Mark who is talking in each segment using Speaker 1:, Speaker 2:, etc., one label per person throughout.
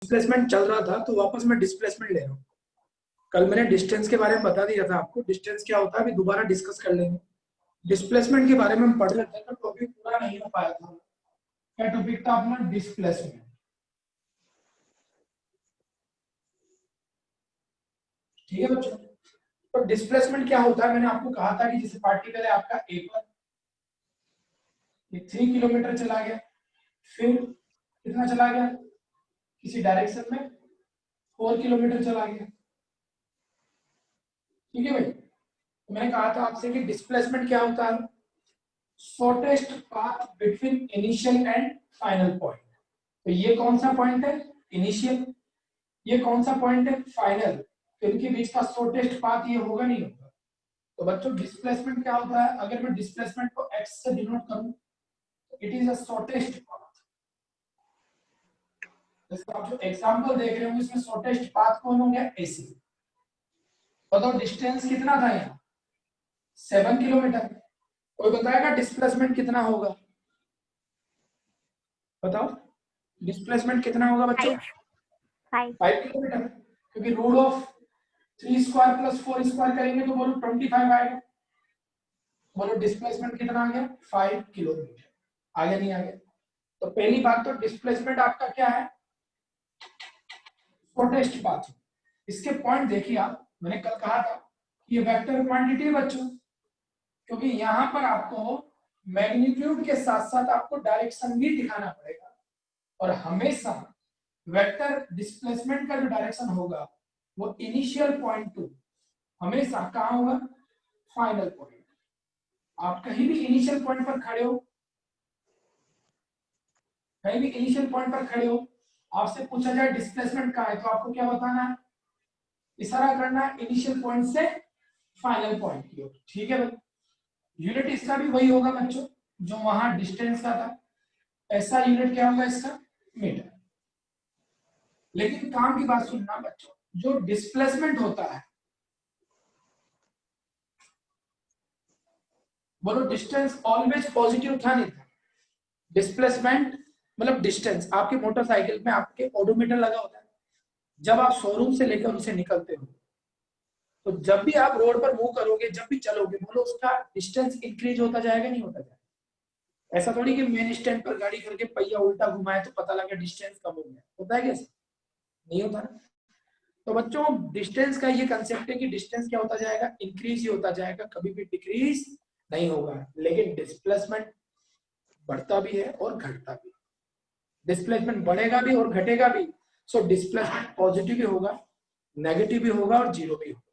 Speaker 1: Displacement चल रहा था तो वापस मैं डिस्प्लेसमेंट ले रहा हूँ। कल मैंने डिस्टेंस के बारे में बता दिया था आपको, डिस्टेंस क्या होता है अभी दोबारा डिस्कस कर लेंगे। डिस्प्लेसमेंट के बारे में हम पढ़ रहे थे तो टॉपिक पूरा नहीं हो पाया था। क्या टॉपिक था अपना? डिस्प्लेसमेंट। ठीक है बच्चों, तो डिस्प्लेसमेंट क्या होता है मैंने आपको कहा था कि जैसे पार्टिकल है आपका ए पर, ये 3 किलोमीटर चला गया, फिर कितना चला गया किसी डायरेक्शन में, 4 किलोमीटर चला गया। ठीक है भाई, तो मैंने कहा था आपसे कि डिस्प्लेसमेंट क्या होता है? Shortest path between initial and final point. तो ये कौन सा पॉइंट है? इनिशियल। ये कौन सा पॉइंट है? फाइनल। तो इनके बीच का शॉर्टेस्ट पाथ ये होगा नहीं होगा। तो बच्चों डिस्प्लेसमेंट क्या होता है? अगर मैं डिस्प्लेसमेंट को x से डिनोट करूं तो it is a shortest path. जैसे आप जो एग्जांपल देख रहे होंगे इसमें शॉर्टेस्ट पाथ कौन हो गया? AC। बताओ डिस्टेंस कितना था यहाँ? 7 किलोमीटर। कोई बताएगा डिस्प्लेसमेंट कितना होगा? बताओ डिस्प्लेसमेंट कितना होगा बच्चों? 5 किलोमीटर। क्योंकि root of 3 square plus 4 square करेंगे तो बोलो 25 आएगा। बोलो डिस्प्लेसमेंट कितना आ गया? 5 किलोमीटर। आगे नहीं आ गया? तो पहली बात तो डिस्प्लेसमेंट आपका क्या है? Shortest path. इसके पॉइंट देखिए आप, मैंने कल कहा था कि ये वेक्टर क्वांटिटी है बच्चों, क्योंकि यहां पर आपको मैग्नीट्यूड के साथ साथ आपको डायरेक्शन भी दिखाना पड़ेगा, और हमेशा वेक्टर डिस्प्लेसमेंट का जो डायरेक्शन होगा वो इनिशियल पॉइंट टू हमेशा कहां होगा? Final point. आप कहीं भी इनिशियल पॉइंट पर खड़े हो, कहीं भी इनिशियल पॉइंट पर खड़े हो, आपसे पूछा जाए डिस्प्लेसमेंट कहां है, तो आपको क्या बताना है? इशारा करना है इनिशियल पॉइंट से फाइनल पॉइंट की ओर। ठीक है भाई, यूनिट इसका भी वही होगा बच्चों जो वहां डिस्टेंस का था। ऐसा यूनिट क्या होगा इसका? मीटर। लेकिन काम की बात सुनना बच्चों, जो डिस्प्लेसमेंट होता है, बोलो डिस्टेंस ऑलवेज पॉजिटिव था नहीं था? डिस्प्लेसमेंट मतलब डिस्टेंस, आपके मोटरसाइकिल में आपके ओडोमीटर लगा होता है, जब आप शोरूम से लेकर उसे निकलते हो तो जब भी आप रोड पर मूव करोगे, जब भी चलोगे, बोलो उसका डिस्टेंस इंक्रीज होता जाएगा नहीं होता जाएगा? ऐसा थोड़ी कि मेन स्टैंड पर गाड़ी करके पहिया उल्टा घुमाए तो पता लगा डिस्टेंस कम हो गया, होता है कैसे? नहीं होता ना। तो बच्चों डिस्टेंस का ये कंसेप्ट है कि डिस्टेंस क्या होता जाएगा? इंक्रीज ही होता जाएगा, कभी भी डिक्रीज नहीं होगा। लेकिन डिस्प्लेसमेंट बढ़ता भी है और घटता भी। डिस्प्लेसमेंट बढ़ेगा भी और घटेगा भी। सो डिस्प्लेसमेंट पॉजिटिव भी होगा, नेगेटिव भी होगा और जीरो भी होगा।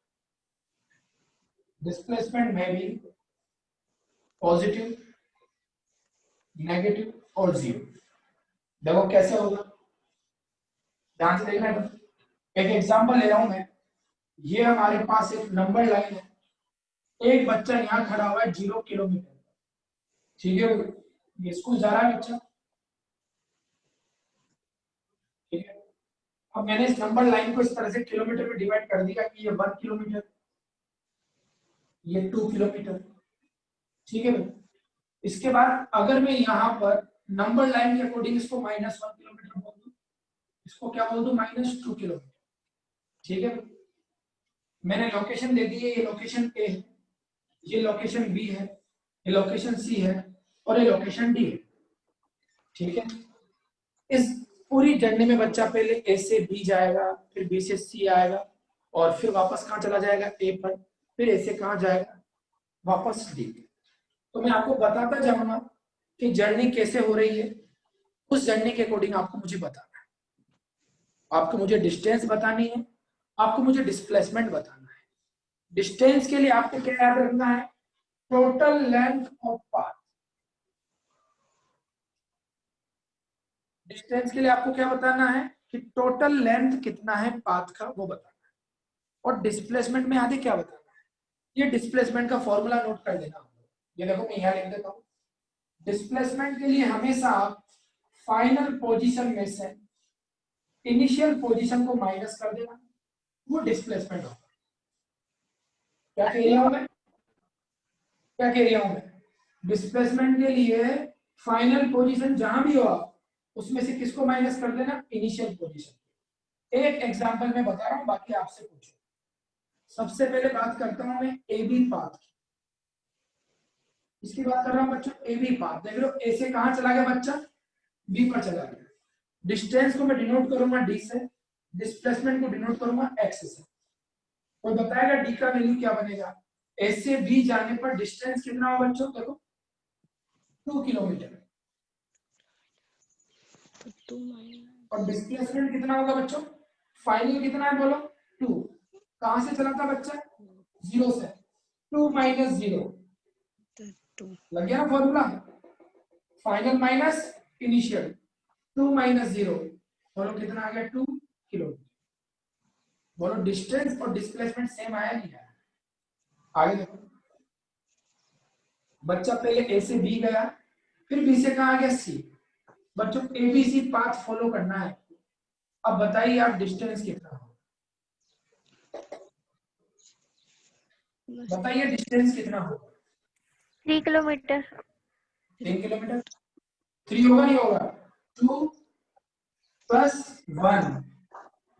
Speaker 1: डिस्प्लेसमेंट में भी पॉजिटिव, नेगेटिव और जीरो। देखो कैसे होगा, ध्यान से देखना। एक एग्जांपल ले रहा हूं मैं, ये हमारे पास एक नंबर लाइन है, एक बच्चा यहाँ खड़ा हुआ है 0 किलोमीटर। ठीक है, ये स्कूल जा रहा है बच्चा। ठीक है, अब मैंने इस नंबर लाइन को इस तरह से किलोमीटर में डिवाइड कर दिया कि ये 1 किलोमीटर, ये 2 किलोमीटर। ठीक है भाई, इसके बाद अगर मैं यहाँ पर नंबर लाइन के अकॉर्डिंग इसको -1 किलोमीटर बोल दूं, इसको क्या बोल दूं? -2 किलोमीटर। ठीक है, मैंने लोकेशन दे दी है, ये लोकेशन ए है, ये लोकेशन बी है, ये लोकेशन सी है और ये लोकेशन डी है। ठीक है, इस पूरी जर्नी में बच्चा पहले ए से बी जाएगा, फिर बी से सी आएगा और फिर वापस कहाँ चला जाएगा? ए पर। फिर ए से कहाँ जाएगा? वापस डी। तो मैं आपको बताता जाऊंगा कि जर्नी कैसे हो रही है, उस जर्नी के अकॉर्डिंग आपको मुझे बताना है। आपको मुझे डिस्टेंस बतानी है, आपको मुझे डिस्प्लेसमेंट बताना है। डिस्टेंस के लिए आपको क्या याद रखना है? Total length of path. Distance के लिए आपको क्या बताना है कि टोटल लेंथ कितना है पाथ का, वो बताना है। और डिस्प्लेसमेंट में आगे क्या बताना है? ये डिस्प्लेसमेंट का फॉर्मूला नोट कर देना। ये देखो मैं यहाँ लिख देता हूँ। डिस्प्लेसमेंट के लिए हमेशा आप फाइनल पोजीशन में से इनिशियल पोजीशन को माइनस कर देना, वो डिस्प्लेसमेंट होगा। क्या कह रहा हूं मैं? क्या कह रहा हूं मैं? डिस्प्लेसमेंट के लिए फाइनल पोजीशन जहां भी हो आप उसमें से किसको माइनस कर देना? Initial position. एक एग्जाम्पल में बता रहा हूं, बाकी आपसे पूछो। सबसे पहले बात करता हूं मैं ए बी पाथ की। इसकी बात कर रहा हूं बच्चों, ए बी पाथ। देख लो ए से कहां चला गया बच्चा, बी पर चला गया। डिस्टेंस को मैं डिनोट करूंगा डी से, डिस्प्लेसमेंट को डिनोट करूंगा एक्स से। कोई बताएगा डी का वैल्यू क्या बनेगा? ए से बी जाने पर डिस्टेंस कितना होगा बच्चों? देखो 2 किलोमीटर। और डिस्प्लेसमेंट कितना होगा बच्चों? फाइनल कितना है बोलो? 2। कहां से चला था बच्चा? 0 से। 2 माइनस 0 लग गया ना formula? Final minus initial, 2 minus 0 बोलो कितना आ गया? 2 किलोमीटर। बोलो डिस्टेंस और डिस्प्लेसमेंट सेम आया नहीं आया? आगे देखो, बच्चा पहले ए से बी गया, फिर बी से कहा गया सी। बच्चों एबीसी पाथ फॉलो करना है। अब बताइए आप डिस्टेंस कितना हो? बताइए डिस्टेंस कितना होगा?
Speaker 2: 3 किलोमीटर।
Speaker 1: 3 किलोमीटर। 3 होगा नहीं होगा? 2 प्लस 1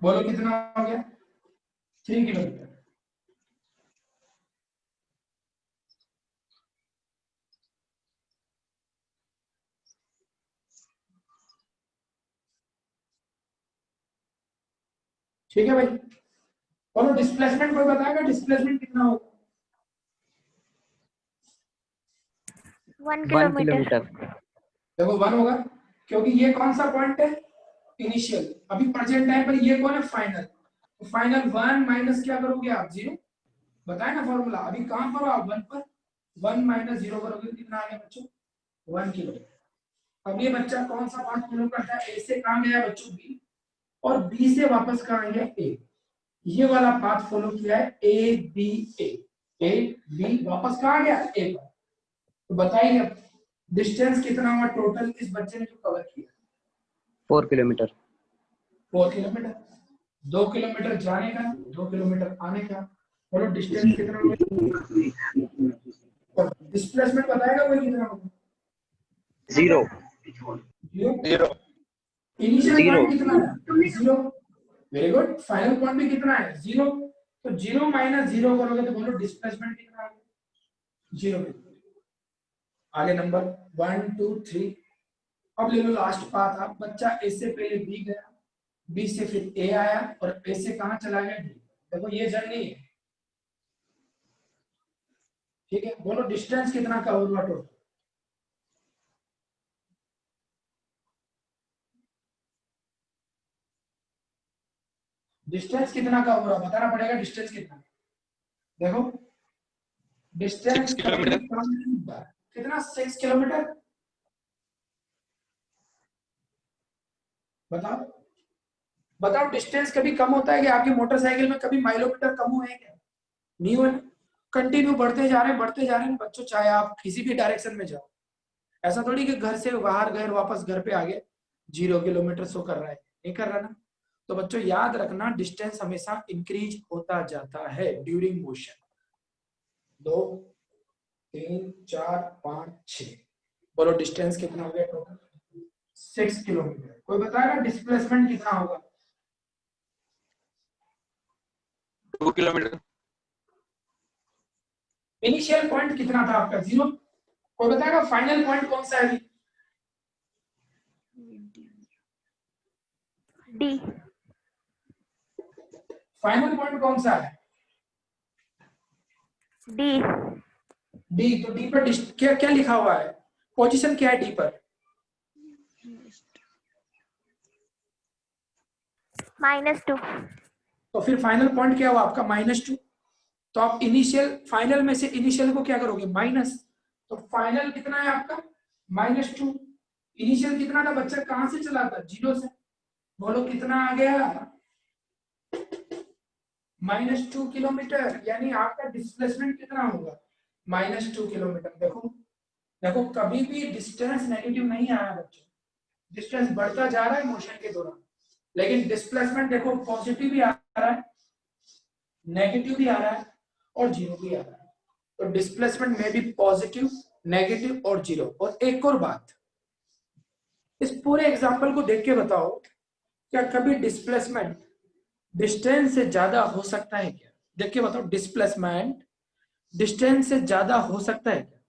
Speaker 1: बोलो कितना हो गया? 3 किलोमीटर। ठीक है भाई, बोलो डिस्प्लेसमेंट कोई बताएगा डिस्प्लेसमेंट कितना होगा?
Speaker 2: 1 किलोमीटर।
Speaker 1: देखो 1 होगा, क्योंकि ये कौन सा पॉइंट है? इनिशियल। अभी प्रेजेंट टाइम पर ये कौन है? फाइनल। तो फाइनल 1 माइनस क्या करोगे आप? 0। बताए ना फॉर्मूला। अभी कहां पर हो आप? 1 पर। 1 माइनस 0 करोगे कितना आ गया बच्चों? 1 किलोमीटर। अब ये बच्चा कौन सा पाथ फॉलो करता है? ए से कहां गया बच्चों? बी। और बी से वापस कहां गया? ए। ये वाला पाथ फॉलो किया है, A B A. A B वापस कहां गया? ए पर। तो बताइए अब डिस्टेंस कितना हुआ टोटल इस बच्चे ने जो कवर किया?
Speaker 3: 4 किलोमीटर।
Speaker 1: 4 किलोमीटर। 2 किलोमीटर जाने का, 2 किलोमीटर आने का। बोलो डिस्टेंस कितना होगा? और डिस्प्लेसमेंट बताएगा कोई कितना होगा?
Speaker 3: 0
Speaker 1: 0। इनिशियल पॉइंट कितना है? 0। Very good. फाइनल पॉइंट भी कितना है? 0। तो 0 माइनस 0 करोगे तो बोलो डिस्प्लेसमेंट कितना आ गया? 0। आगे नंबर 1 2 3। अब ले लो लास्ट पाथ। आप बच्चा ए से पहले बी गया, बी से फिर ए आया, और ए से कहां चला गया? डी। देखो ये जर्नी है, ठीक है। बोलो डिस्टेंस कितना कवर हुआ टोटल? डिस्टेंस कितना का हो रहा बताना पड़ेगा। डिस्टेंस कितना? देखो डिस्टेंस कितना? 6 किलोमीटर। बताओ बताओ, डिस्टेंस कभी कम होता है कि आपकी मोटरसाइकिल में कभी माइलोमीटर कम हुए हैं क्या? नहीं हुए। कंटिन्यू बढ़ते जा रहे हैं, बढ़ते जा रहे हैं बच्चों, चाहे आप किसी भी डायरेक्शन में जाओ। ऐसा थोड़ी कि घर से बाहर गए वापस घर पे आ गए 0 किलोमीटर शो कर रहा है, नहीं कर रहा ना। तो बच्चों याद रखना डिस्टेंस हमेशा इंक्रीज होता जाता है ड्यूरिंग मोशन। 2 3 4 5 6। बोलो डिस्टेंस कितना हो गया टोटल? 6 किलोमीटर। कोई बताएगा डिस्प्लेसमेंट कितना होगा?
Speaker 4: 2 किलोमीटर।
Speaker 1: इनिशियल पॉइंट कितना था आपका? 0। कोई बताएगा फाइनल पॉइंट कौन सा है?
Speaker 2: डी।
Speaker 1: फाइनल पॉइंट कौन सा है?
Speaker 2: डी।
Speaker 1: डी। तो डी पर क्या क्या लिखा हुआ है? पोजीशन क्या है डी पर?
Speaker 2: -2।
Speaker 1: तो फिर फाइनल पॉइंट क्या हुआ आपका? -2। तो आप इनिशियल फाइनल में से इनिशियल को क्या करोगे? माइनस। तो फाइनल कितना है आपका? -2। इनिशियल कितना था बच्चा? कहां से चला था? 0 से। बोलो कितना आ गया? -2 किलोमीटर। यानी आपका डिस्प्लेसमेंट कितना होगा? -2 किलोमीटर। देखो देखो कभी भी डिस्टेंस नेगेटिव नहीं आया बच्चों, डिस्टेंस बढ़ता जा रहा है मोशन के दौरान। लेकिन डिस्प्लेसमेंट देखो पॉजिटिव भी आ रहा है, नेगेटिव भी आ रहा है, और 0 भी आ रहा है। तो डिस्प्लेसमेंट में भी पॉजिटिव, नेगेटिव और 0। और एक और बात, इस पूरे एग्जांपल को देख के बताओ क्या कभी डिस्प्लेसमेंट डिस्टेंस से ज्यादा हो सकता है क्या? देखिए बताओ, डिस्प्लेसमेंट डिस्टेंस से ज्यादा हो सकता है क्या?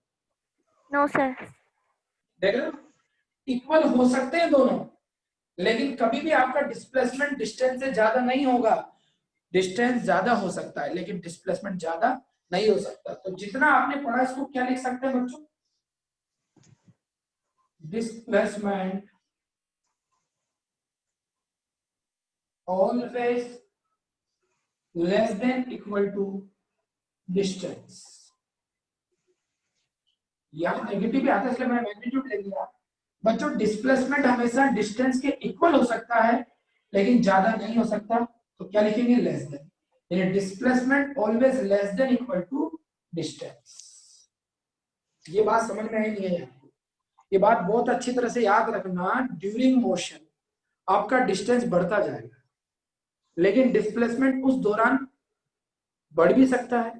Speaker 2: No sir.
Speaker 1: देख रहे हो, इक्वल हो सकते हैं दोनों, लेकिन कभी भी आपका डिस्प्लेसमेंट डिस्टेंस से ज्यादा नहीं होगा। डिस्टेंस ज्यादा हो सकता है लेकिन डिस्प्लेसमेंट ज्यादा नहीं हो सकता। तो जितना आपने पढ़ा इसको क्या लिख सकते हैं बच्चों? Displacement always less than equal to distance. यहाँ नेगेटिव भी आता है इसलिए मैंने मैग्नीट्यूड ले लिया। बच्चों डिस्प्लेसमेंट हमेशा डिस्टेंस के इक्वल हो सकता है लेकिन ज्यादा नहीं हो सकता, तो क्या लिखेंगे? Less than. यानी displacement always less than equal to distance. ये बात समझ में आई नहीं है? ये बात बहुत अच्छी तरह से याद रखना। ड्यूरिंग मोशन आपका डिस्टेंस बढ़ता जाएगा लेकिन डिस्प्लेसमेंट उस दौरान बढ़ भी सकता है,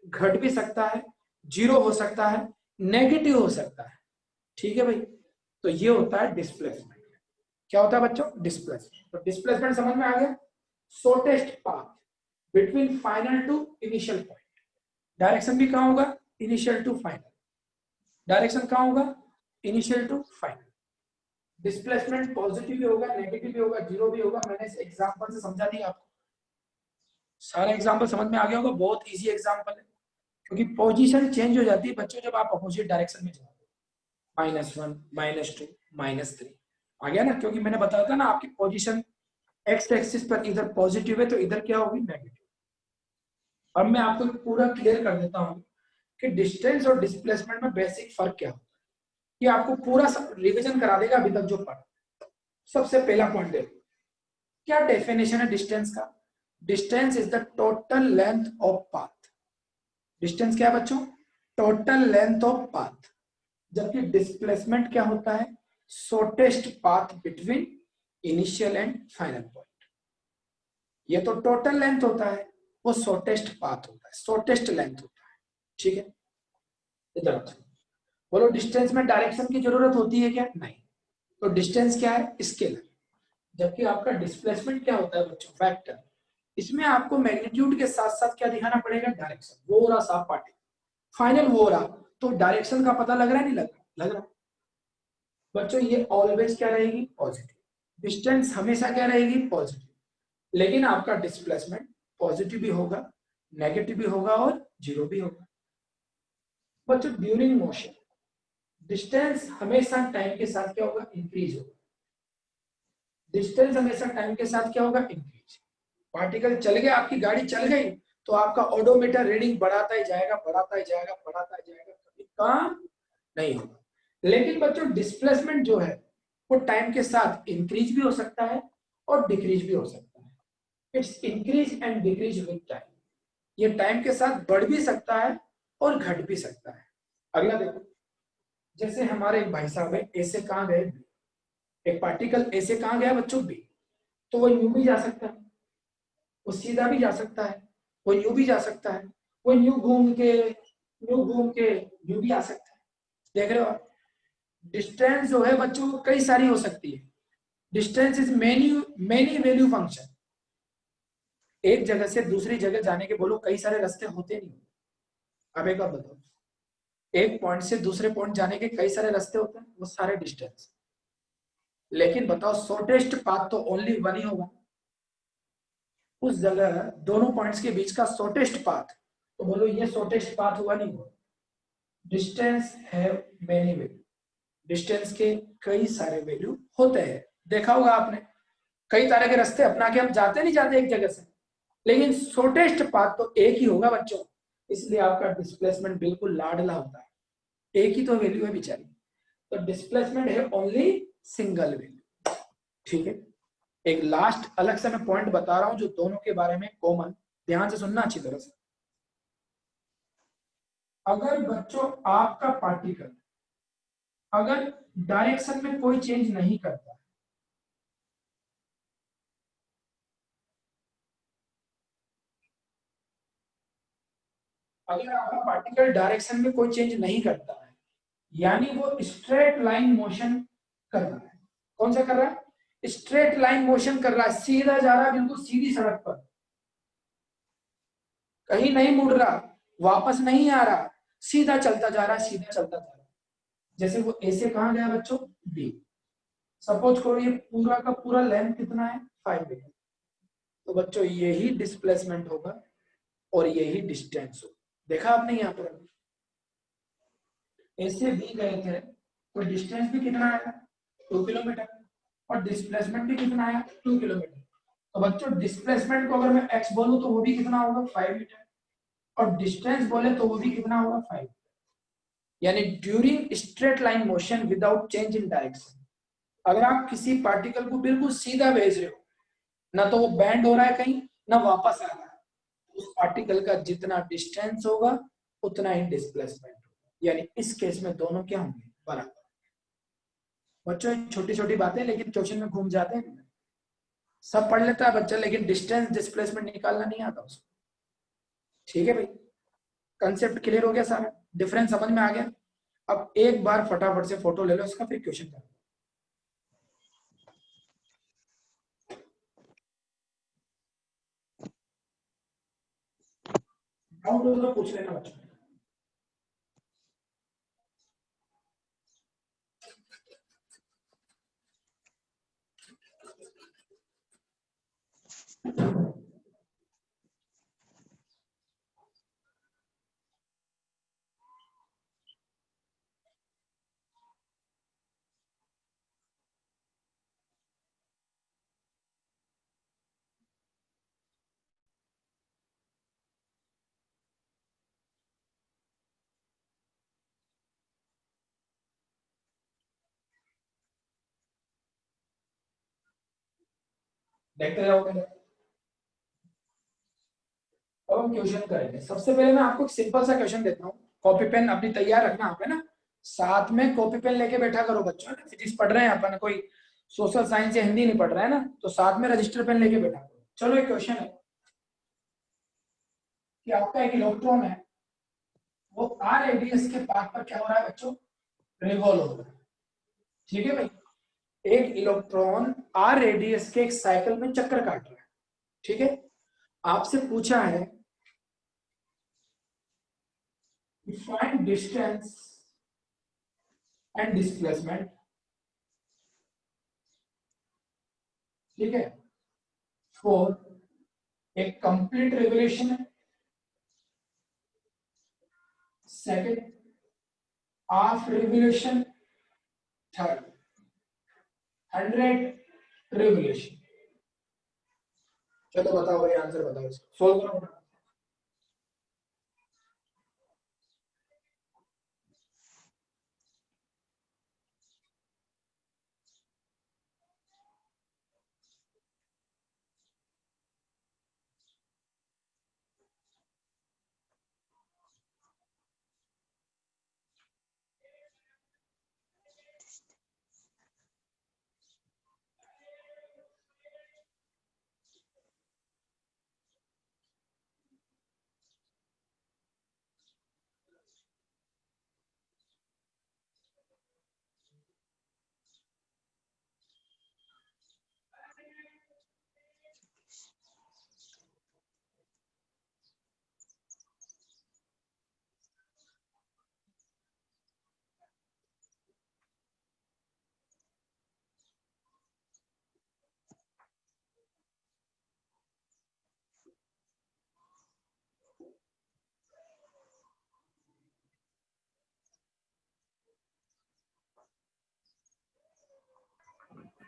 Speaker 1: घट भी सकता है, जीरो हो सकता है, नेगेटिव हो सकता है। ठीक है भाई, तो ये होता है डिस्प्लेसमेंट। क्या होता है बच्चों? डिस्प्लेसमेंट। तो डिस्प्लेसमेंट समझ में आ गया? Shortest path between final to initial point. Direction भी कहां होगा? Initial to final. डायरेक्शन कहां होगा? Initial to final. Displacement positive भी होगा, नेगेटिव भी होगा, जीरो भी होगा। मैंने इस एग्जांपल से समझा दिया आपको। सारा एग्जांपल समझ में आ गया होगा। बहुत इजी एग्जांपल है क्योंकि पोजीशन चेंज हो जाती है बच्चों जब आप अपोजिट डायरेक्शन में जाओगे। -1, -2, -3 आ गया ना, क्योंकि मैंने बताया था ना आपकी पोजीशन एक्स एक्सिस पर इधर पॉजिटिव है तो इधर क्या होगी? नेगेटिव। अब मैं आपको पूरा क्लियर कर देता हूं कि डिस्टेंस और डिस्प्लेसमेंट में बेसिक फर्क क्या होता है। ये आपको पूरा रिवीजन करा देगा अभी तक जो पढ़ा। सबसे पहला पॉइंट देखो, क्या डेफिनेशन है डिस्टेंस का? Distance is the total length of path. Distance क्या है बच्चों? Total length of path. जबकि डिस्प्लेसमेंट क्या होता है? Shortest path between initial and final point. ये तो टोटल लेंथ होता है, वो शॉर्टेस्ट पाथ होता है, शॉर्टेस्ट लेंथ होता है। ठीक है, इधर बोलो डिस्टेंस में डायरेक्शन की जरूरत होती है क्या? नहीं। तो डिस्टेंस क्या है? स्केलर। जबकि आपका डिस्प्लेसमेंट क्या होता है बच्चों? वेक्टर। इसमें आपको मैग्नीट्यूड के साथ साथ क्या दिखाना पड़ेगा? डायरेक्शन। वो रहा साफ पार्टिकल, फाइनल वो रहा, तो डायरेक्शन का पता लग रहा है? नहीं लग रहा? लग रहा बच्चों। ये ऑलवेज क्या रहेगी? पॉजिटिव। डिस्टेंस हमेशा क्या रहेगी? पॉजिटिव। लेकिन आपका डिस्प्लेसमेंट पॉजिटिव भी होगा, नेगेटिव भी होगा और जीरो भी होगा। बच्चों ड्यूरिंग मोशन डिस्टेंस हमेशा टाइम के साथ क्या होगा? इंक्रीज होगा। डिस्टेंस हमेशा टाइम के साथ क्या होगा? इंक्रीज। पार्टिकल चल गया, आपकी गाड़ी चल गई तो आपका ओडोमीटर रीडिंग बढ़ाता ही जाएगा, बढ़ाता ही जाएगा, बढ़ाता ही जाएगा, कभी काम नहीं होगा। लेकिन बच्चों डिस्प्लेसमेंट जो है वो टाइम के साथ इंक्रीज भी हो सकता है और डिक्रीज भी हो सकता है। It's increase and decrease with time. ये टाइम के साथ बढ़ भी सकता है और घट भी सकता है। अगला देखो, जैसे हमारे एक भाई साहब है, ऐसे कहां गए? एक पार्टिकल ऐसे कहां गया बच्चों? बी। तो वो यूं भी जा सकता है, वो सीधा भी जा सकता है, वो यूं भी जा सकता है, वो यूं घूम के यूं भी आ सकता है। देख रहे हो आप? डिस्टेंस जो है बच्चों कई सारी हो सकती है। Distance is many many value function. एक जगह से दूसरी जगह जाने के बोलो कई सारे रास्ते होते नहीं। अब एक बात बताओ, एक पॉइंट से दूसरे पॉइंट जाने के कई सारे रास्ते होते हैं, वो सारे डिस्टेंस। लेकिन बताओ शॉर्टेस्ट पाथ तो ओनली वन ही होगा। उस जगह दोनों पॉइंट्स के बीच का शॉर्टेस्ट पाथ, तो बोलो ये शॉर्टेस्ट पाथ हुआ? नहीं हुआ। डिस्टेंस है मेनी वैल्यू। डिस्टेंस के कई सारे वैल्यू होते हैं। देखा होगा आपने, कई तरह के रास्ते अपना के हम जाते नहीं जाते एक जगह से, लेकिन शॉर्टेस्ट पाथ तो एक ही होगा बच्चों। इसलिए आपका डिस्प्लेसमेंट बिल्कुल लाडला होता है। एक ही तो वैल्यू है बेचारी, तो डिस्प्लेसमेंट है ओनली सिंगल वैल्यू। ठीक है, एक लास्ट अलग से मैं पॉइंट बता रहा हूं जो दोनों के बारे में कॉमन, ध्यान से सुनना अच्छी तरह से। अगर बच्चों आपका पार्टिकल अगर डायरेक्शन में कोई चेंज नहीं करता, अगर आपका पार्टिकल डायरेक्शन में कोई चेंज नहीं करता है, यानी वो स्ट्रेट लाइन मोशन कर रहा है। कौन सा कर रहा है? स्ट्रेट लाइन मोशन कर रहा है, सीधा जा रहा है, बिल्कुल सीधी सड़क पर, कहीं नहीं मुड़ रहा, वापस नहीं आ रहा, सीधा चलता जा रहा है, सीधा चलता जा रहा है। जैसे वो ए से कहां गया बच्चों, बी। सपोज करो ये पूरा का पूरा लेंथ कितना है, 5 मीटर। तो बच्चों यही डिस्प्लेसमेंट होगा और यही डिस्टेंस होगा। देखा आपने यहाँ पर, ए से बी गए थे तो डिस्टेंस भी कितना आया, 2 किलोमीटर, और डिस्प्लेसमेंट भी कितना आया, 2 किलोमीटर। तो बच्चों डिस्प्लेसमेंट को अगर मैं x बोलूं तो वो भी कितना होगा, 5 मीटर, और डिस्टेंस बोले तो वो भी कितना होगा, 5। यानी during straight line motion without change in direction, अगर आप किसी पार्टिकल को बिल्कुल सीधा भेज रहे हो, ना तो वो बैंड हो रहा है कहीं, ना वापस आ रहा है, उस पार्टिकल का जितना डिस्टेंस होगा उतना ही डिस्प्लेसमेंट होगा। यानी इस केस में दोनों क्या होंगे, बराबर। बच्चों छोटी छोटी बातें लेकिन क्वेश्चन में घूम जाते हैं, सब पढ़ लेता है बच्चा, लेकिन डिस्टेंस डिस्प्लेसमेंट निकालना नहीं आता उसको। ठीक है भाई, कंसेप्ट क्लियर हो गया सारा, डिफरेंस समझ में आ गया। अब एक बार फटाफट से फोटो ले लो इसका, फिर क्वेश्चन करो। डाउट हो तो पूछ लेना बच्चों। देखते जाओगे, अब हम क्वेश्चन करेंगे। सबसे पहले मैं आपको एक सिंपल सा क्वेश्चन देता हूँ, कॉपी पेन अपनी तैयार रखना आप, है ना, साथ में कॉपी पेन लेके बैठा करो बच्चों। फिजिक्स पढ़ रहे हैं अपन, कोई सोशल साइंस या हिंदी नहीं पढ़ रहा है ना, तो साथ में रजिस्टर पेन लेके बैठा करो। चलो एक क्वेश्चन है कि आपका एक इलेक्ट्रॉन है, वो आर रेडियस के पाथ पर क्या हो रहा है बच्चों, रिवॉल्व हो रहा है। ठीक है भाई, एक इलेक्ट्रॉन आर रेडियस के एक साइकिल में चक्कर काट रहा है। ठीक है, आपसे पूछा है find distance and displacement। ठीक है, फॉर एक कंप्लीट रेवोल्यूशन है, second half revolution, third 100 revolution. चलो बताओ भाई, आंसर बताओ, इसको सोल्व करो।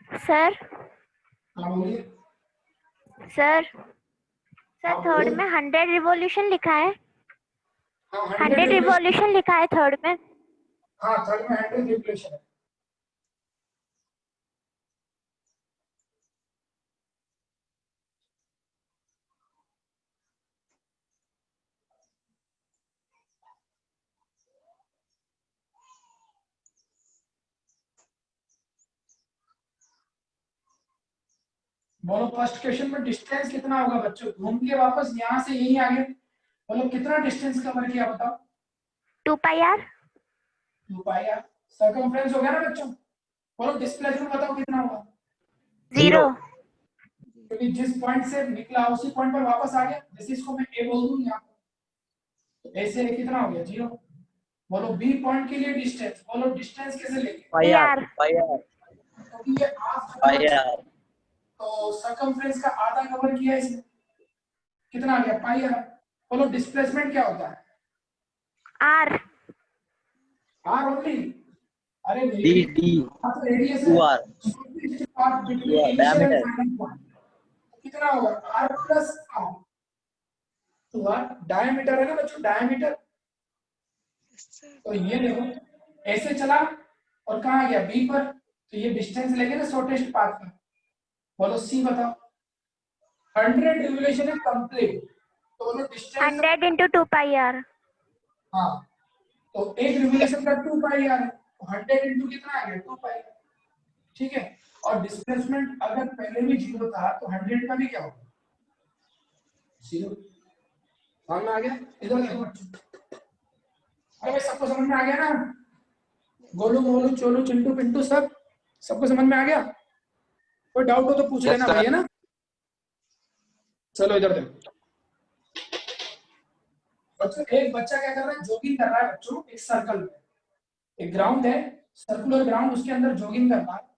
Speaker 2: सर
Speaker 1: हाँ बोलिए।
Speaker 2: सर
Speaker 1: हाँ
Speaker 2: थर्ड
Speaker 1: बोलो।
Speaker 2: में 100 रिवॉल्यूशन लिखा है,
Speaker 1: हाँ 100
Speaker 2: 100
Speaker 1: रेवोल्यूशन।
Speaker 2: रिवॉल्यूशन लिखा है थर्ड में।
Speaker 1: हाँ थर्ड में 100 रेवोल्यूशन है। बोलो फर्स्ट क्वेश्चन में डिस्टेंस कितना होगा बच्चों, घूम के वापस यहाँ से यहीं आ गए, बोलो कितना डिस्टेंस कवर किया बताओ।
Speaker 2: 2 pi R.
Speaker 1: 2 pi R. Circumference हो गया ना बच्चों। बोलो डिस्प्लेसमेंट बताओ कितना होगा।
Speaker 2: जीरो।
Speaker 1: क्योंकि जिस पॉइंट से निकला उसी पॉइंट पर वापस आ गया। जैसे इसको मैं ए बोल दूं यहाँ, तो ए से ए कितना हो गया? 0। बोलो बी पॉइंट के लिए डिस्टेंस, बोलो डिस्टेंस कैसे लेंगे?
Speaker 3: पाई आर
Speaker 1: क्योंकि ये
Speaker 3: पाई आर
Speaker 1: तो सरकमफ्रेंस का आधा कवर किया इसने, कितना आ गया? पाई आर। बोलो डिस्प्लेसमेंट क्या होता है?
Speaker 2: आर।
Speaker 1: R only? अरे
Speaker 3: डी डी
Speaker 1: तो रेडियस
Speaker 3: टू
Speaker 1: है,
Speaker 3: R
Speaker 1: path between initial and final point, कितना होगा? R plus R. तो आर डायमीटर है ना बच्चों, डायमीटर। तो ये देखो ऐसे चला और कहाँ गया? बी पर। तो ये डिस्टेंस लेंगे ना शॉर्टेस्ट पाथ का। बोलो सी बताओ। 100 रिवोल्यूशन है कंप्लीट, तो बोलो डिस्टेंस।
Speaker 2: 100 into 2 pi r।
Speaker 1: हाँ, तो एक रिवोल्यूशन का 2 पाई आर है, तो 100 इंटू कितना आ गया? 2 पाई। ठीक है। और डिस्प्लेसमेंट अगर पहले भी 0 था तो 100 का भी क्या होगा? 0। समझ में आ गया? इधर देखो बच्चों। अरे भाई सबको समझ में आ गया ना? गोलू मोलू चोलू चिंटू पिंटू सबको समझ में आ गया? कोई डाउट हो तो पूछ
Speaker 4: Yes,
Speaker 1: लेना
Speaker 4: sir.
Speaker 1: भाई, है ना? चलो इधर देखो बच्चों, एक बच्चा क्या कर रहा है? जॉगिंग कर रहा है बच्चों, एक सर्कल में। एक ग्राउंड है, सर्कुलर ग्राउंड, उसके अंदर जॉगिंग कर रहा है।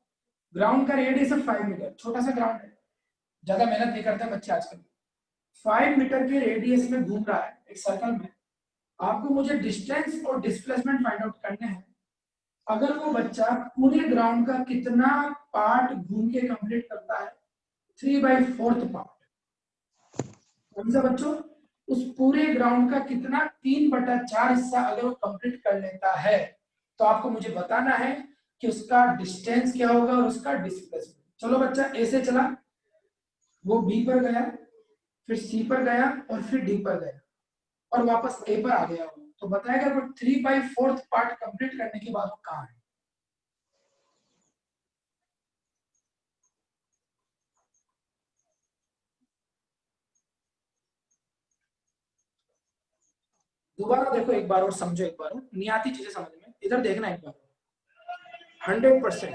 Speaker 1: ग्राउंड का रेडियस है 5 मीटर, छोटा सा ग्राउंड है, ज्यादा मेहनत नहीं करते बच्चे आजकल। 5 मीटर के रेडियस में घूम रहा है एक सर्कल में। आपको मुझे डिस्टेंस और डिस्प्लेसमेंट फाइंड आउट करने हैं। अगर वो बच्चा पूरे ग्राउंड का कितना पार्ट घूम के कंप्लीट करता है? 3/4 पार्ट। समझा बच्चों? उस पूरे ग्राउंड का कितना 3/4 हिस्सा अगर वो कंप्लीट कर लेता है, तो आपको मुझे बताना है कि उसका डिस्टेंस क्या होगा और उसका डिस्प्लेसमेंट। चलो बच्चा ए से चला, वो बी पर गया, फिर सी पर गया और फिर डी पर गया और वापस ए पर आ गया। तो बताएगा वो 3/4 पार्ट कंप्लीट करने के बाद वो कहाँ है? दोबारा देखो एक बार और समझो एक बार, नहीं आती चीजें समझ में, इधर देखना एक बार। 100%,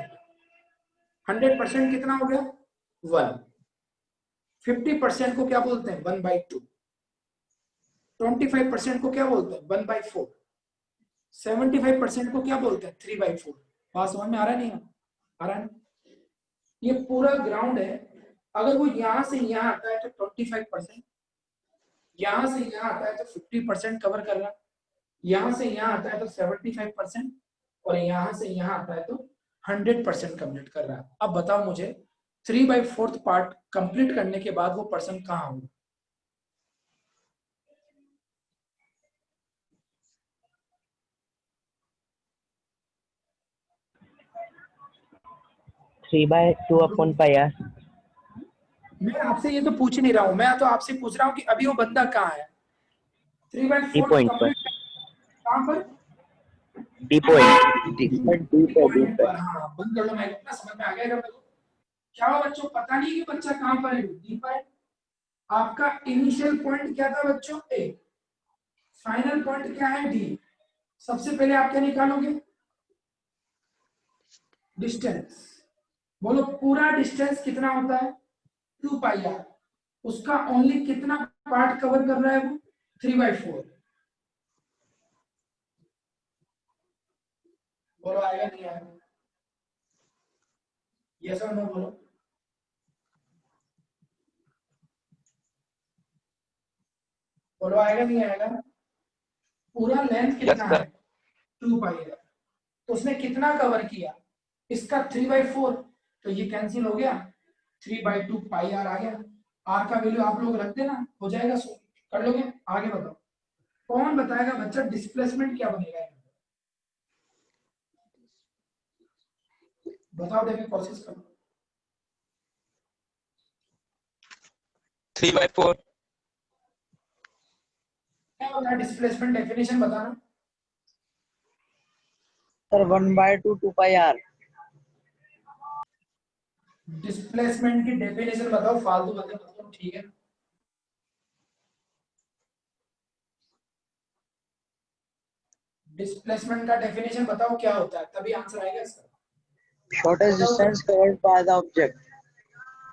Speaker 1: 100% कितना हो गया? 1। 50% को क्या बोलते हैं? 1/2। 25% को क्या बोलते हैं? 1/4। 75% को क्या बोलते हैं? 3/4। बात समझ में आ रहा है? नहीं आ रहा है? ये पूरा ग्राउंड है, अगर वो यहां से यहां आता है तो 25%, यहां से यहां आता है तो 50% कवर कर रहा है, यहां से यहां आता है तो 75% और यहां से यहां आता है तो 100% कंप्लीट कर रहा है। अब बताओ मुझे 3/4 पार्ट कंप्लीट करने के बाद वो पर्सन कहाँ होगा?
Speaker 3: Three by two upon pi R.
Speaker 1: मैं आपसे ये तो पूछ ही नहीं रहा हूं, मैं तो आपसे पूछ रहा हूँ कि अभी वो बंदा कहाँ है? 3/4
Speaker 3: पॉइंट पर
Speaker 1: कंप्लीट कहाँ पर?
Speaker 3: डी पॉइंट डी
Speaker 1: पॉइंट पर। हाँ बंद कर लो, मैं इतना समझ में आ गया। अगर क्या हो बच्चों, पता नहीं कि बच्चा कहाँ पर है? डी पर। आपका इनिशियल पॉइंट क्या था बच्चों? ए। फाइनल पॉइंट क्या है? डी। सबसे पहले आप क्या निकालोगे? डिस्टेंस। बोलो पूरा डिस्टेंस कितना होता है? 2 पाई आर। उसका ओनली कितना पार्ट कवर कर रहा है वो? 3/4। बोलो आएगा नहीं आएगा? यस और नो बोलो। बोलो आएगा नहीं आएगा? पूरा लेंथ कितना
Speaker 4: Yes, sir.
Speaker 1: है? 2 पाई आर। तो उसने कितना कवर किया? इसका 3/4, तो ये कैंसिल हो गया, 3/2 पाई आर आ गया। आर का वैल्यू आप लोग रख देना, हो जाएगा। सो कर लोगे? आगे बताओ, कौन बताएगा बच्चा डिस्प्लेसमेंट क्या बनेगा? बताओ, देखे कोशिश करो।
Speaker 4: 3/4.
Speaker 1: क्या होता है डिस्प्लेसमेंट? डेफिनेशन बताना।
Speaker 3: Sir 1/2 2 pi R.
Speaker 1: डिस्प्लेसमेंट की डेफिनेशन बताओ, फालतू बातें मत करो, ठीक है? डिस्प्लेसमेंट का डेफिनेशन बताओ क्या होता है, तभी आंसर आएगा इसका।
Speaker 3: Shortest distance covered by the object.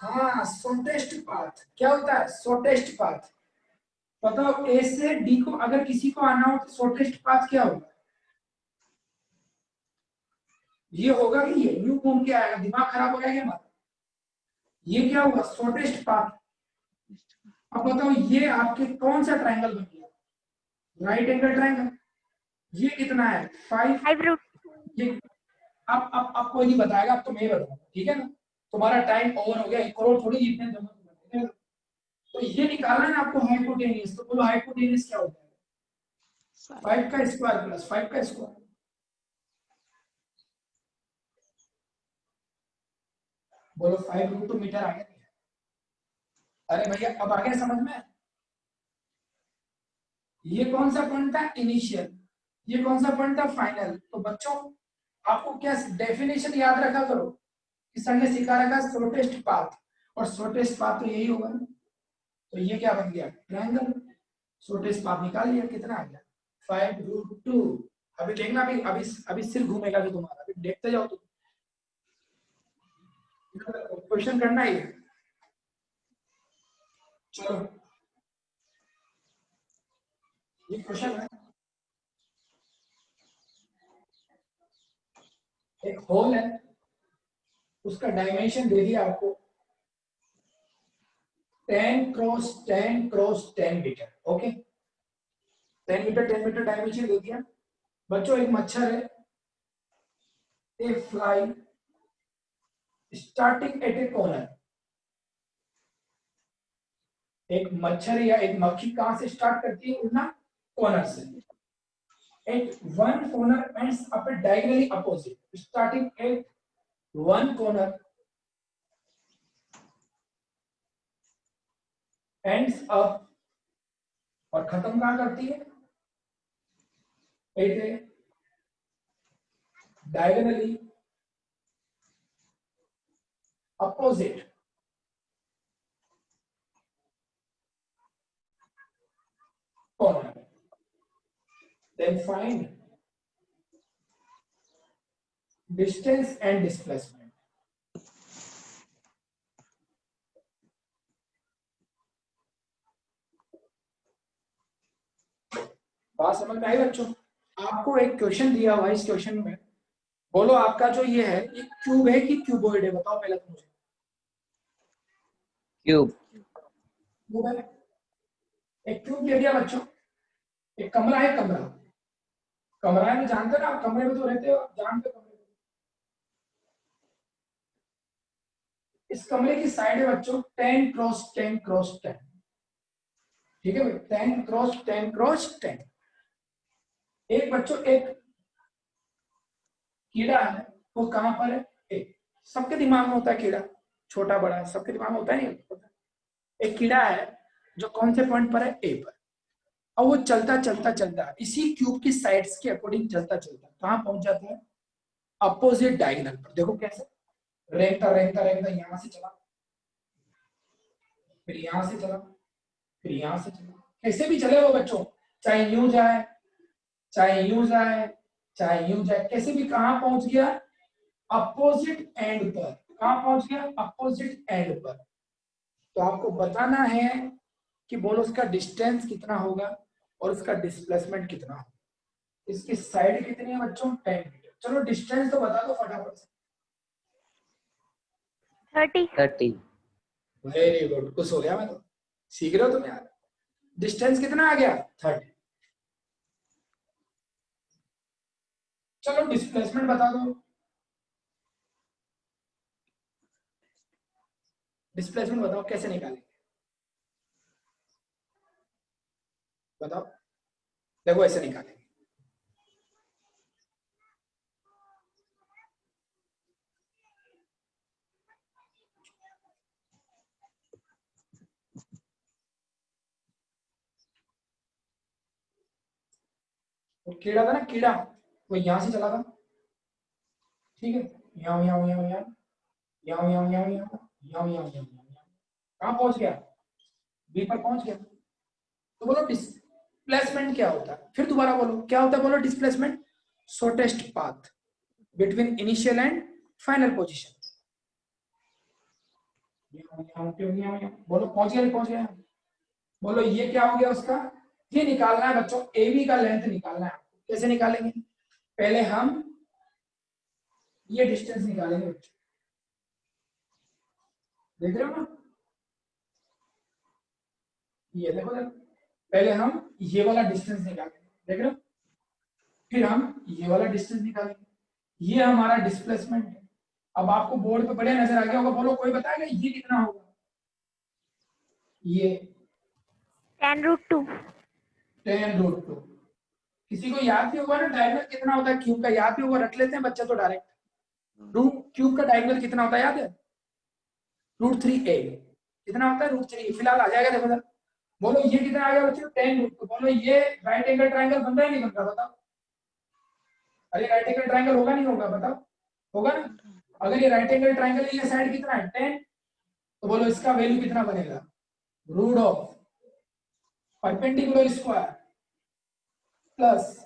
Speaker 1: हाँ, शॉर्टेस्ट पाथ क्या होता है? Shortest path. बताओ ए से डी को अगर किसी को आना हो तो शॉर्टेस्ट पाथ क्या होगा? ये होगा कि ये यूं घूम के आएगा, दिमाग खराब हो जाएगा हमारा। ये क्या होगा? Shortest path. अब बताओ ये आपके कौन सा ट्रायंगल बन गया? Right angle triangle. ये कितना है? 5।
Speaker 2: 5
Speaker 1: ये अब कोई नहीं बताएगा, अब तो मैं ही बताऊंगा, ठीक है ना? तुम्हारा टाइम ओवर हो गया, 1 करोड़ थोड़ी जीतने जमा, ठीक है ना? तो ये निकालना है ना आपको हाइपोटेनियस। तो बोलो हाइपोटेनियस क्या होता है? 5 का स्क्वायर प्लस 5 का स्क्वायर। बोलो 5 √2 मीटर आ गया? अरे भैया अब आ गया समझ में? ये कौन सा पॉइंट था? इनिशियल। ये कौन सा पॉइंट था? फाइनल। तो बच्चों आपको क्या डेफिनेशन याद रखा करो कि सर ने सिखा रखा शॉर्टेस्ट पाथ, और शॉर्टेस्ट पाथ तो यही होगा ना। तो ये क्या बन गया? ट्रायंगल। शॉर्टेस्ट पाथ निकाल लिया, कितना आ गया? 5 √2। अभी देखना, अभी सिर घूमेगा भी तुम्हारा, अभी देखते जाओ तुम, क्वेश्चन करना ही है। चलो ये क्वेश्चन है, एक होल है, उसका डायमेंशन दे दिया आपको 10 cross 10 cross 10 meter. Okay, 10 meter 10 meter dimension दे दिया। बच्चों एक मच्छर है, a fly starting at a corner. एक मच्छर या एक मक्खी कहां से स्टार्ट करती है? उड़ना, कॉर्नर से। At one corner ends up diagonally opposite, starting at one corner ends up, और खत्म कहां करती है? At a diagonally opposite corner. Then find distance and displacement. बात समझ में आई बच्चों? आपको एक क्वेश्चन दिया हुआ है, इस क्वेश्चन में बोलो आपका जो ये है, ये क्यूब है कि क्यूबॉइड है? बताओ पहले तो मुझे।
Speaker 3: क्यूब।
Speaker 1: क्यूब है। एक क्यूब दे दिया बच्चों। एक कमरा है, कमरा कमरा है, जानते ना आप, कमरे में तो रहते हो, जानते हो कमरे में। इस कमरे की साइड है बच्चों 10 क्रॉस 10 क्रॉस 10। ठीक है भाई, 10 क्रॉस 10 क्रॉस 10। एक बच्चों एक कीड़ा है, वो कहां पर है? एक। सबके दिमाग में होता है कीड़ा, छोटा बड़ा है, सबके दिमाग में होता है, नहीं होता? एक कीड़ा है जो कौन से पॉइंट पर है? ए पर। और वो चलता चलता चलता इसी क्यूब की साइड्स के अकॉर्डिंग चलता चलता कहां पहुंच जाता है? अपोजिट डायगोनल पर। देखो कैसे, रेंगता रेंगता रेंगता यहां से चला, फिर यहां से चला, फिर यहां से चला, कैसे भी चले वो बच्चों, चाहे यूं जाए, चाहे यूं जाए, चाहे यूं जाए, कैसे भी कहां पहुंच गया? अपोजिट एंड पर। कहां पहुंच गया? अपोजिट एंड पर। तो आपको बताना है कि बोलो उसका डिस्टेंस कितना होगा और उसका डिस्प्लेसमेंट कितना होगा। इसकी साइड कितनी है बच्चों? 10 मीटर। चलो डिस्टेंस तो बता दो फटाफट से।
Speaker 2: 30
Speaker 1: वेरी गुड, खुश हो गया मैं तो, सीख रहे हो तुम यार। डिस्टेंस कितना आ गया? 30। चलो डिस्प्लेसमेंट बता दो। डिस्प्लेसमेंट बताओ कैसे निकालेंगे, बताओ। देखो ऐसे निकालेंगे, वो कीड़ा था ना, कीड़ा, वो यहां से चला था, ठीक है, यहाँ यहाँ यहाँ यहाँ यहाँ यहाँ यहाँ यहाँ यहाँ यहाँ कहाँ पहुंच गया? बी पर पहुंच गया। तो बोलो डिस्प्लेसमेंट क्या होता है? फिर दोबारा बोलो क्या होता है? बोलो displacement, shortest path between initial and final position. बोलो पहुंच गया, पहुंच गया। बोलो ये क्या हो गया उसका, ये निकालना है बच्चों, AB का लेंथ निकालना है। कैसे निकालेंगे, पहले हम ये डिस्टेंस निकालेंगे बच्चों, देख रहे हो ना, ये देखो देखो, पहले हम ये वाला डिस्टेंस निकालेंगे, देख रहे हो, फिर हम ये वाला डिस्टेंस निकालेंगे, ये हमारा डिस्प्लेसमेंट है। अब आपको बोर्ड पे बढ़िया नजर आ गया होगा, बोलो कोई बताएगा ये कितना होगा, ये
Speaker 2: 10√2।
Speaker 1: 10√2। किसी को याद भी होगा ना डायगोनल कितना होता है क्यूब का, याद भी होगा, रख लेते हैं बच्चा तो डायरेक्ट, रूट क्यूब का डायगोनल कितना होता है याद है, √3a। कितना होता है √3, फिलहाल आ जाएगा देखो जरा। बोलो ये कितना आ गया बच्चों, 10√2। बोलो ये राइट एंगल ट्राइंगल बन रहा है नहीं बन रहा, बताओ। अरे राइट एंगल ट्राइंगल होगा नहीं होगा, बताओ, होगा ना। अगर ये राइट एंगल ट्राइंगल ये साइड कितना है 10, तो बोलो इसका वैल्यू कितना बनेगा, root of perpendicular square plus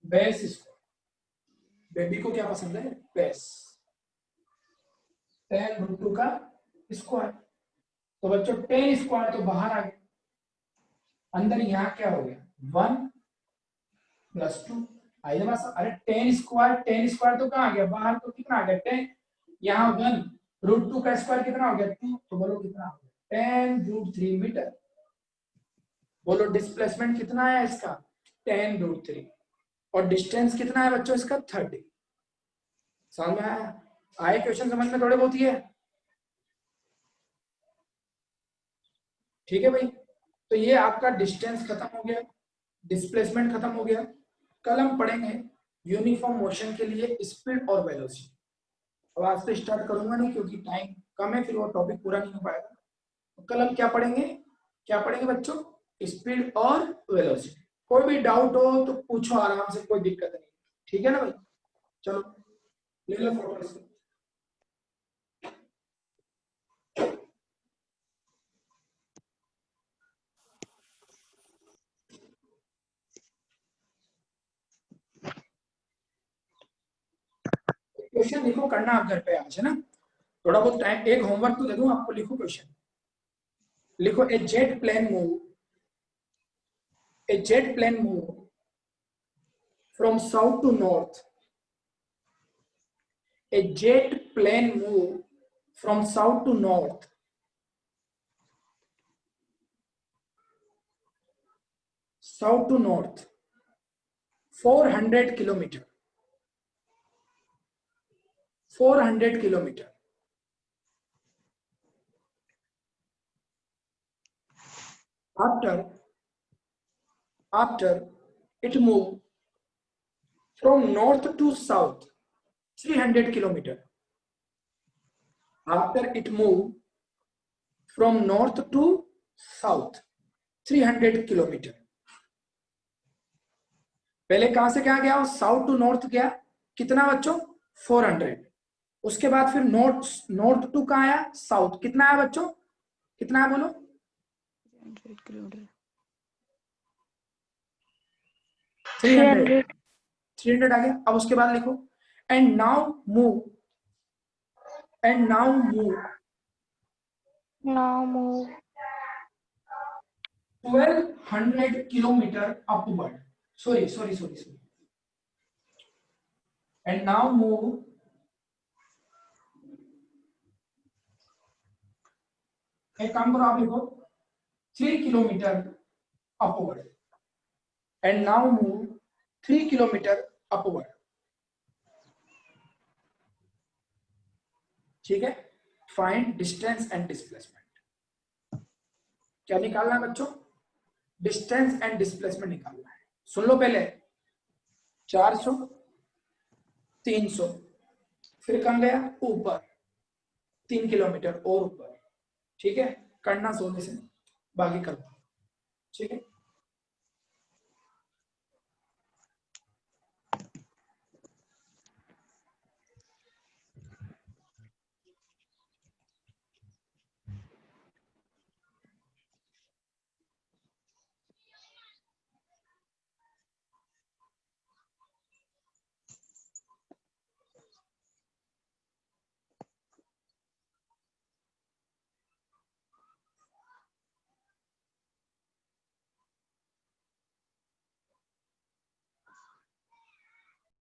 Speaker 1: base square. Baby को क्या पसंद है, बेस, 10√2 का स्क्वायर। तो बच्चों 10 स्क्वायर तो बाहर आ गया, अंदर यहाँ क्या हो गया 1 + 2। आइए बस, अरे 10 स्क्वायर तो कहाँ आ गया बाहर, तो कितना आ गया 10, यहाँ 1 √2 का स्क्वायर कितना हो गया 2, तो बोलो कितना हो गया 10√3 मीटर। बोलो डिस्प्लेसमेंट कितना है इसका 10√3, और डिस्टेंस कितना है बच्चों इसका 30। समझ में आया, आए क्वेश्चन समझ में थोड़े बहुत ही है, ठीक है भाई। तो ये आपका डिस्टेंस खत्म हो गया, डिस्प्लेसमेंट खत्म हो गया। कल हम पढ़ेंगे यूनिफॉर्म मोशन के लिए स्पीड और वेलोसिटी। अब आज से स्टार्ट करूंगा नहीं क्योंकि टाइम कम है, फिर वो टॉपिक पूरा नहीं हो पाएगा। तो कल हम क्या पढ़ेंगे बच्चों, स्पीड और वेलोसिटी। कोई भी डाउट हो तो पूछो आराम से, कोई दिक्कत नहीं, ठीक है ना भाई। चलो ले लो फोटो। क्वेश्चन लिखो, करना आप घर पे आज, है ना, थोड़ा बहुत टाइम, एक होमवर्क तो दे दूं आपको, लिखो क्वेश्चन, लिखो a jet plane move from south to north, a jet plane move from south to north south to north 400 kilometer 400 kilometer after it moved from north to south 300 kilometer after it moved from north to south 300 kilometer। पहले कहां से क्या गया, south to north गया, कितना बच्चों 400। उसके बाद फिर नॉर्थ टू कहां आया, साउथ, कितना आया बच्चों, कितना है बोलो 300 आ गया। अब उसके बाद लिखो and now move 1200 kilometre upward, sorry and now move एक काम करो आप लिखो 3 kilometre upward and now move 3 kilometre upward, ठीक है। Find distance and displacement. क्या निकालना है बच्चों, डिस्टेंस एंड डिस्प्लेसमेंट निकालना है। सुन लो पहले 400 300, फिर कहां गया ऊपर 3 किलोमीटर और ऊपर, ठीक है। करना सोने से बाकी करो, ठीक है।